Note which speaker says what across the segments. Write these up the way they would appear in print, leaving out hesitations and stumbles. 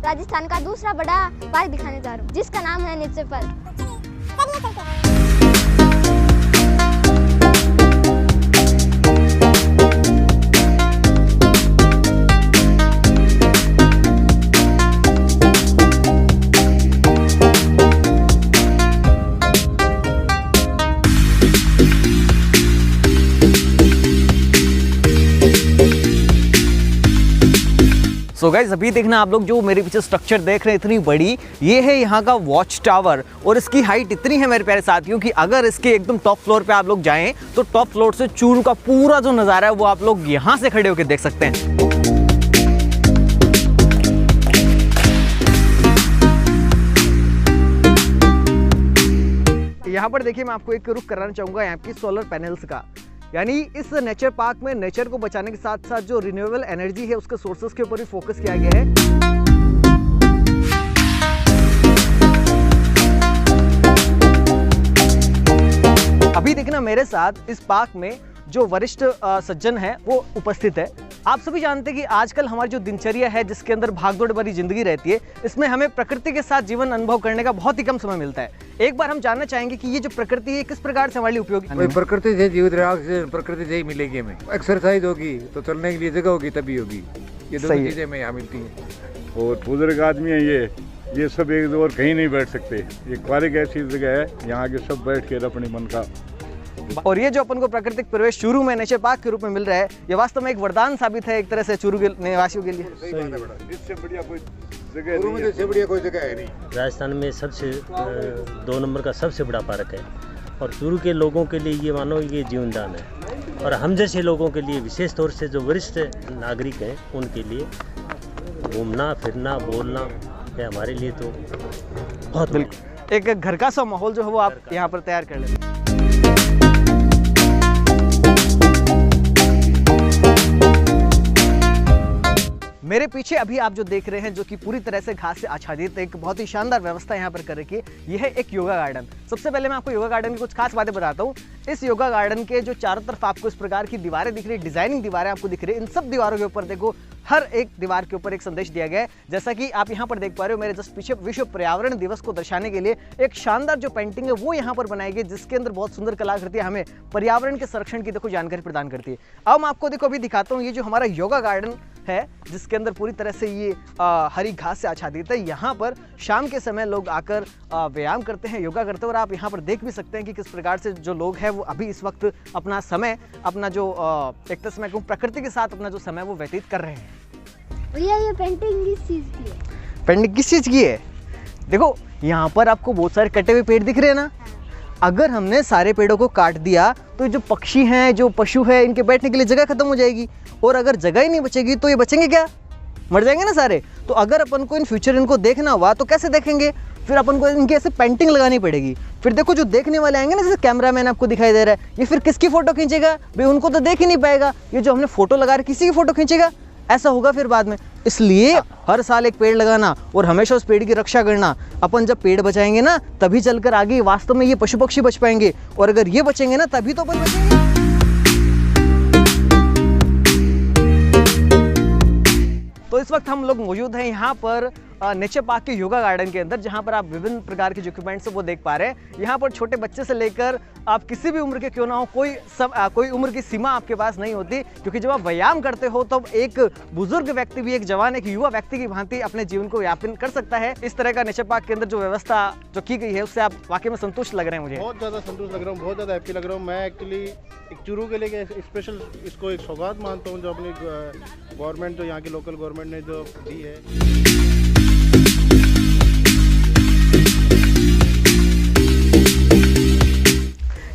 Speaker 1: राजस्थान का दूसरा बड़ा पार्क दिखाने जा रहा हूँ, जिसका नाम है नेचर पार्क।
Speaker 2: सो गाइज अभी देखना आप लोग जो मेरे पीछे स्ट्रक्चर देख रहे हैं इतनी बड़ी, ये है यहाँ का वॉच टावर और इसकी हाइट इतनी है मेरे प्यारे साथियों कि अगर इसके एकदम टॉप फ्लोर पे आप लोग जाएं तो टॉप फ्लोर से चूरू का पूरा जो नज़ारा है वो आप लोग यहाँ से खड़े होकर देख सकते हैं। यहाँ पर देखिए मैं आपको एक रुख कराना चाहूँगा यहाँ की सोलर पैनल्स का, यानी इस नेचर पार्क में नेचर को बचाने के साथ साथ जो रिन्यूएबल एनर्जी है उसके सोर्सेस के ऊपर भी फोकस किया गया है। अभी देखना मेरे साथ इस पार्क में जो वरिष्ठ सज्जन है वो उपस्थित है। आप सभी जानते हैं कि आजकल हमारी जो दिनचर्या है जिसके अंदर भागदौड़ भरी जिंदगी रहती है, इसमें हमें प्रकृति के साथ जीवन अनुभव करने का बहुत ही कम समय मिलता है। एक बार हम जानना चाहेंगे कि ये जो प्रकृति है किस प्रकार से हमारे लिए उपयोगी है।
Speaker 3: प्रकृति से जीवित रहा, प्रकृति से ही मिलेगी हमें। एक्सरसाइज होगी तो चलने के लिए जगह होगी तभी होगी, ये दो चीजें हमें यहाँ मिलती हैं।
Speaker 4: और बुजुर्ग आदमी है ये सब एक और कहीं नहीं बैठ सकते। ये पार्क ऐसी जगह है यहाँ के सब बैठ कर अपने मन का।
Speaker 2: और ये जो अपन को प्राकृतिक प्रवेश चूरू में नेचर पार्क के रूप में मिल रहा है, ये वास्तव में एक वरदान साबित है एक तरह से चूरू के निवासियों के लिए।
Speaker 4: इससे बढ़िया कोई
Speaker 3: जगह है नहीं।
Speaker 5: राजस्थान में सबसे 2 नंबर का सबसे बड़ा पार्क है और चूरू के लोगों के लिए ये मानो ये जीवनदान है, और हम जैसे लोगों के लिए विशेष तौर से जो वरिष्ठ नागरिक हैं उनके लिए घूमना फिरना बोलना ये हमारे लिए तो बहुत
Speaker 2: बिल्कुल एक घर का सा माहौल जो है वो आप यहाँ पर तैयार कर लेते हैं। मेरे पीछे अभी आप जो देख रहे हैं जो कि पूरी तरह से घास से आच्छादित एक बहुत ही शानदार व्यवस्था यहाँ पर कर रखी है, यह है एक योगा गार्डन। सबसे पहले मैं आपको योगा गार्डन की कुछ खास बातें बताता हूँ। इस योगा गार्डन के जो चारों तरफ आपको इस प्रकार की दीवारें दिख रही है, डिजाइनिंग दीवारें आपको दिख रही है, इन सब दीवारों के ऊपर देखो हर एक दीवार के ऊपर एक संदेश दिया गया है। जैसा कि आप यहाँ पर देख पा रहे हो मेरे जस्ट पीछे विश्व पर्यावरण दिवस को दर्शाने के लिए एक शानदार जो पेंटिंग है वो यहाँ पर बनाई गई, जिसके अंदर बहुत सुंदर कलाकृतियाँ हमें पर्यावरण के संरक्षण की देखो जानकारी प्रदान करती है। अब मैं आपको देखो अभी दिखाता हूँ ये जो हमारा योगा गार्डन है जिसके अंदर पूरी तरह से ये हरी घास से आच्छादित है। यहाँ पर शाम के समय लोग आकर व्यायाम करते हैं, योगा करते हैं, और आप यहाँ पर देख भी सकते हैं कि किस प्रकार से जो लोग हैं वो अभी इस वक्त अपना समय अपना जो एक तरह से मैं कहूँ प्रकृति के साथ अपना जो समय वो व्यतीत कर रहे हैं।
Speaker 1: भैया ये पेंटिंग किस चीज़ की है?
Speaker 2: पेंटिंग किस चीज़ की है? देखो यहाँ पर आपको बहुत सारे कटे हुए पेड़ दिख रहे हैं ना। अगर हमने सारे पेड़ों को काट दिया तो जो पक्षी हैं जो पशु है इनके बैठने के लिए जगह खत्म हो जाएगी, और अगर जगह ही नहीं बचेगी तो ये बचेंगे क्या? मर जाएंगे ना सारे। तो अगर अपन को इन फ्यूचर इनको देखना हुआ तो कैसे देखेंगे? फिर अपन को इनकी ऐसे पेंटिंग लगानी पड़ेगी। फिर देखो जो देखने वाले आएंगे ना, जैसे कैमरामैन आपको दिखाई दे रहा है, ये फिर किसकी फोटो खींचेगा भाई? उनको तो देख ही नहीं पाएगा। ये जो हमने फोटो लगा रही किसी की फोटो खींचेगा? ऐसा होगा फिर बाद में। इसलिए हर साल एक पेड़ लगाना और हमेशा उस पेड़ की रक्षा करना। अपन जब पेड़ बचाएंगे ना तभी चलकर आगे वास्तव में ये पशु पक्षी बच पाएंगे, और अगर ये बचेंगे ना तभी तो अपन बचेंगे। तो इस वक्त हम लोग मौजूद हैं यहाँ पर नेचर पार्क के योगा गार्डन के अंदर, जहाँ पर आप विभिन्न प्रकार के जो इक्विपमेंट्स है वो देख पा रहे हैं। यहाँ पर छोटे बच्चे से लेकर आप किसी भी उम्र के क्यों ना हो, कोई उम्र की सीमा आपके पास नहीं होती, क्योंकि जब आप व्यायाम करते हो तब एक बुजुर्ग व्यक्ति भी एक जवान एक युवा व्यक्ति की भांति अपने जीवन को यापन कर सकता है। इस तरह का नेचर पार्क के अंदर जो व्यवस्था जो की गई है उससे आप वाकई में संतुष्ट लग रहे हैं? मुझे
Speaker 6: बहुत ज़्यादा संतुष्ट लग रहा हूँ, बहुत ज़्यादा हैप्पी लग रहा हूँ। मैं एक्चुअली एक चूरू के लिए स्पेशल इसको एक सौगात मानता हूँ जो अपनी गवर्नमेंट जो यहाँ की लोकल गवर्नमेंट ने जो दी है।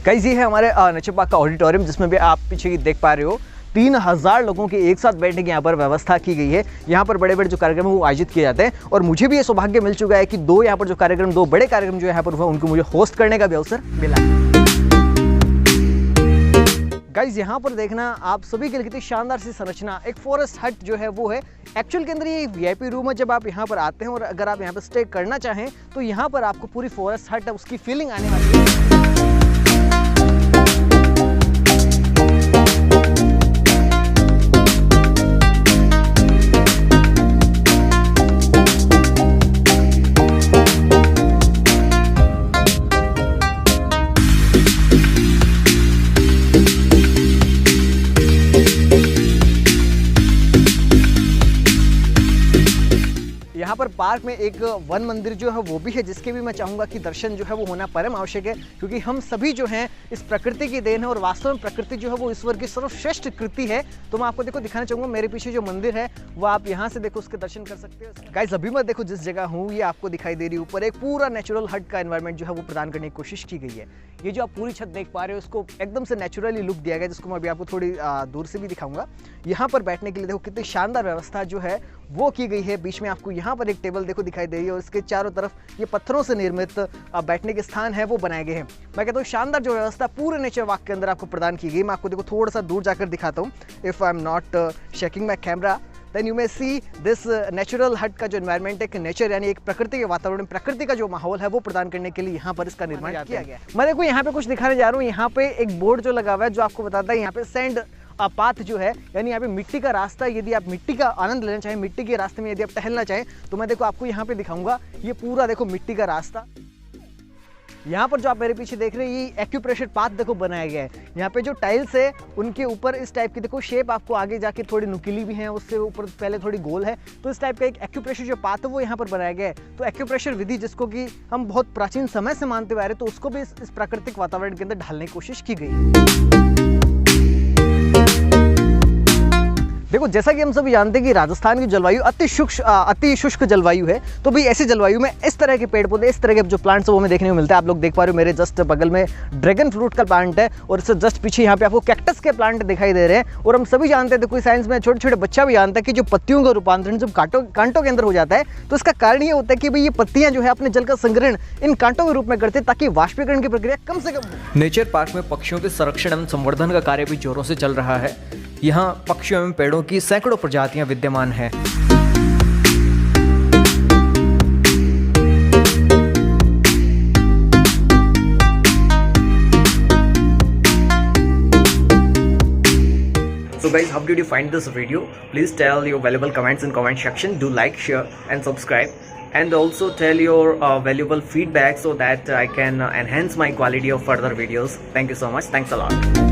Speaker 2: गाइस ये है हमारे नेचर पार्क का ऑडिटोरियम, जिसमें भी आप पीछे देख पा रहे हो 3000 लोगों के एक साथ बैठने की यहाँ पर व्यवस्था की गई है। यहाँ पर बड़े बड़े जो कार्यक्रम है वो आयोजित किए जाते हैं, और मुझे भी ये सौभाग्य मिल चुका है कि यहाँ पर जो कार्यक्रम 2 बड़े कार्यक्रम जो यहाँ पर हुआ उनको मुझे होस्ट करने का भी अवसर मिला। गाइज यहाँ पर देखना आप सभी के लिए कितनी शानदार सी संरचना, एक फॉरेस्ट हट जो है वो है। एक्चुअल के अंदर ये वीआईपी रूम है। जब आप यहाँ पर आते हैं और अगर आप यहाँ पर स्टे करना चाहें तो यहाँ पर आपको पूरी फॉरेस्ट हट है उसकी फीलिंग आने वाली है। पार्क में एक वन मंदिर जो है वो भी है, जिसके भी मैं चाहूँगा कि दर्शन जो है वो होना परम आवश्यक है, क्योंकि हम सभी जो हैं इस प्रकृति की देन है और वास्तव में प्रकृति जो है वो ईश्वर की सर्वश्रेष्ठ कृति है। तो मैं आपको देखो दिखाना चाहूँगा, मेरे पीछे जो मंदिर है वो आप यहाँ से देखो उसके दर्शन कर सकते हो। गाइस अभी मैं देखो जिस जगह हूँ ये आपको दिखाई दे रही है, ऊपर एक पूरा नेचुरल हट का एनवायरनमेंट जो है वो प्रदान करने की कोशिश की गई है। ये जो आप पूरी छत देख पा रहे हो इसको एकदम से नेचुरली लुक दिया गया, जिसको मैं अभी आपको थोड़ी दूर से भी दिखाऊंगा। यहाँ पर बैठने के लिए देखो कितनी शानदार व्यवस्था जो है वो की गई है। बीच में आपको यहाँ पर एक टेबल देखो दिखाई दे रही है और इसके चारों तरफ ये पत्थरों से निर्मित बैठने के स्थान है वो बनाए गए हैं। मैं कहता हूँ शानदार जो व्यवस्था पूरे नेचर वॉक के अंदर आपको प्रदान की गई। मैं आपको देखो थोड़ा सा दूर जाकर दिखाता हूँ। If I am not shaking my camera then you may see this natural hut का जो एनवायरनमेंट एक नेचर यानी एक प्रकृति के वातावरण, प्रकृति का जो माहौल है वो प्रदान करने के लिए यहाँ पर इसका निर्माण किया गया है। मैं देखो यहाँ पे कुछ दिखाने जा रहा हूँ। यहाँ पे एक बोर्ड जो लगा हुआ है जो आपको बताता है यहाँ पे सैंड पाथ जो है, यानी यहाँ पे मिट्टी का रास्ता। यदि आप मिट्टी का आनंद लेना चाहें, मिट्टी के रास्ते में यदि आप टहलना चाहें तो मैं देखो आपको यहाँ पे दिखाऊंगा। ये पूरा देखो मिट्टी का रास्ता। यहाँ पर जो आप मेरे पीछे देख रहे हैं ये एक्यूप्रेशर पाथ देखो बनाया गया है। यहाँ पे जो टाइल्स है उनके ऊपर इस टाइप की देखो शेप आपको आगे जाके थोड़ी नुकीली भी है, उससे ऊपर पहले थोड़ी गोल है। तो इस टाइप का एक एक्यूप्रेशर जो पाथ है वो यहाँ पर बनाया गया है। तो एक्यूप्रेशर विधि जिसको कि हम बहुत प्राचीन समय से मानते हुए आ रहे, तो उसको भी इस प्राकृतिक वातावरण के अंदर ढालने की कोशिश की गई है। देखो जैसा कि हम सभी जानते हैं कि राजस्थान की जलवायु अति शुष्क जलवायु है, तो भी ऐसी जलवायु में इस तरह के पेड़ पौधे, इस तरह के जो प्लांट्स वो हमें देखने को मिलता है। आप लोग देख पा रहे हो मेरे जस्ट बगल में ड्रैगन फ्रूट का प्लांट है और इससे जस्ट पीछे यहाँ पे आपको कैक्टस के प्लांट दिखाई दे रहे हैं। और हम सभी जानते हैं, देखो साइंस में छोटे छोटे बच्चा भी जानता है कि जो पत्तियों का रूपांतरण जब कांटों के अंदर हो जाता है तो इसका कारण ये होता है कि भाई ये पत्तियां जो है अपने जल का संग्रहण इन कांटों के रूप में करते हैं ताकि वाष्पीकरण की प्रक्रिया कम से कम हो।
Speaker 7: नेचर पार्क में पक्षियों के संरक्षण एवं संवर्धन का कार्य भी जोरों से चल रहा है। यहाँ पक्षियों एवं पेड़ों की सैकड़ों प्रजातियां विद्यमान हैं। So guys, how did you find this video? Please tell your valuable comments in comment section. Do like, share and subscribe, and also tell your valuable feedback so that I can enhance my quality of further videos. Thank you so much. Thanks a lot.